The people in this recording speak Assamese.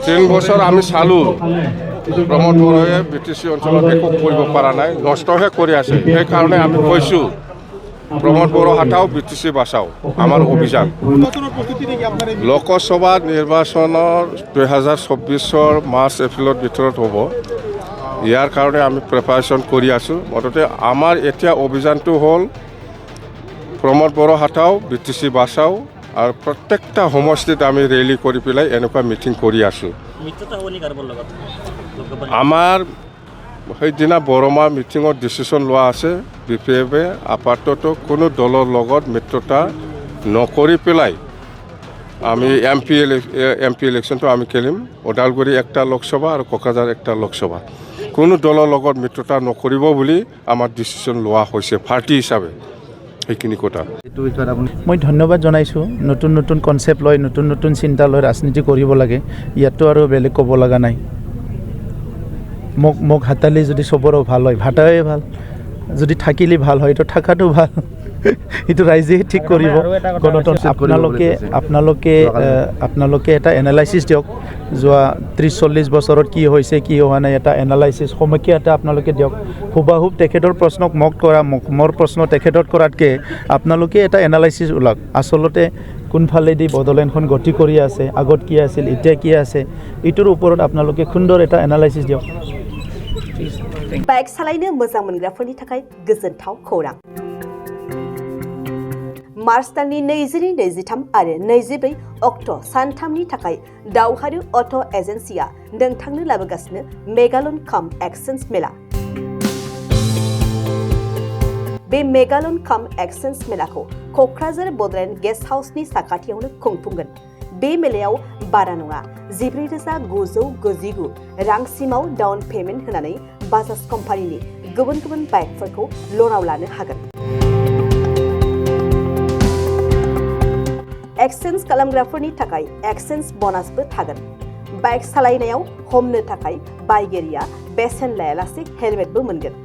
3 বছৰ আমি চালোঁ প্ৰমোদ বড়োৱে BTC অঞ্চলত একো কৰিব পৰা নাই, নষ্টহে কৰি আছে। সেইকাৰণে আমি কৈছোঁ প্ৰমোদ বড়ো হাটাও BTC বাঁচাও আমাৰ অভিযান। লোকসভা নিৰ্বাচনৰ 2024 মাৰ্চ এপ্ৰিলৰ ভিতৰত হ'ব। ইয়াৰ কাৰণে আমি প্ৰিপাৰেশ্যন কৰি আছোঁ। মুঠতে আমাৰ এতিয়া অভিযানটো হ'ল প্ৰমোদ বড়ো হাটাও BTC বাঁচাও আৰু প্ৰত্যেকটা সমষ্টিত আমি ৰেলী কৰি পেলাই এনেকুৱা মিটিং কৰি আছোঁ। আমাৰ সেইদিনা বৰমা মিটিঙত ডিচিশ্যন লোৱা আছে BPFে আপাতত কোনো দলৰ লগত মিত্ৰতা নকৰি পেলাই আমি MP ইলেকশ্যনটো আমি খেলিম। ওদালগুৰি একটা লোকসভা আৰু কোকৰাঝাৰ একটা লোকসভা। কোনো দলৰ লগত মিত্ৰতা নকৰিব বুলি আমাৰ ডিচিশ্যন লোৱা হৈছে পাৰ্টি হিচাপে। সেইখিনি কথা মই ধন্যবাদ জনাইছোঁ। নতুন নতুন কনচেপ্ট লৈ নতুন নতুন চিন্তা লৈ ৰাজনীতি কৰিব লাগে। ইয়াতো আৰু বেলেগ ক'ব লগা নাই। মোক হাতালি যদি চবৰো ভাল হয়, ভাটাই ভাল। যদি থাকিলে ভাল হয়, এইটো থাকাটো ভাল। এইটো ৰাইজে ঠিক কৰিব। গণতন্ত্ৰ আপোনালোকে এটা এনালাইচিছ দিয়ক। যোৱা 30-40 বছৰত কি হৈছে কি হোৱা নাই এটা এনালাইচিছ সমীক্ষা এটা আপোনালোকে দিয়ক। হুবাহুব তেখেতৰ প্ৰশ্নক মোৰ প্ৰশ্ন তেখেতত কৰাতকৈ আপোনালোকে এটা এনালাইচিছ ওলাওক। আচলতে কোনফালেদি বড়োলেণ্ডখন গতি কৰি আছে, আগত কি আছিল, এতিয়া কি আছে, এইটোৰ ওপৰত আপোনালোকে সুন্দৰ এটা এনালাইচিছ দিয়ক। বাইক सालायनो मोजां मोनग्राफोरनि थाखाय गोजोनथाव खौरां। मार्च दाननि 22-23 आरो 24 अक्ट' सानथामनि थाखाय दावहारु अट' एजेन्सिया नोंथांनो लाबोगासिनो मेगालन काम एक्सचेन्ज मेला। बे मेगालन काम एक्सचेन्ज मेलाखौ क'क्राझार बड'लेण्ड गेस्ट हाउसनि साखाथियावनो खुंफुंगोन। बे मेलायाव बारा नङा 14,999 रांसिमाव डाउन पेमेन्ट होनानै बाजाज कम्पानिनि गुबुन गुबुन बाइकफोरखौ ल'नाव लानो हागोन। एक्सचेन्ज खालामग्राफोरनि थाखाय एक्सचेन्ज ब'नासबो थागोन। बाइक सालायनायाव हमनो थाखाय बायगिरिया बेसेन लायालासे हेलमेटबो मोनगोन।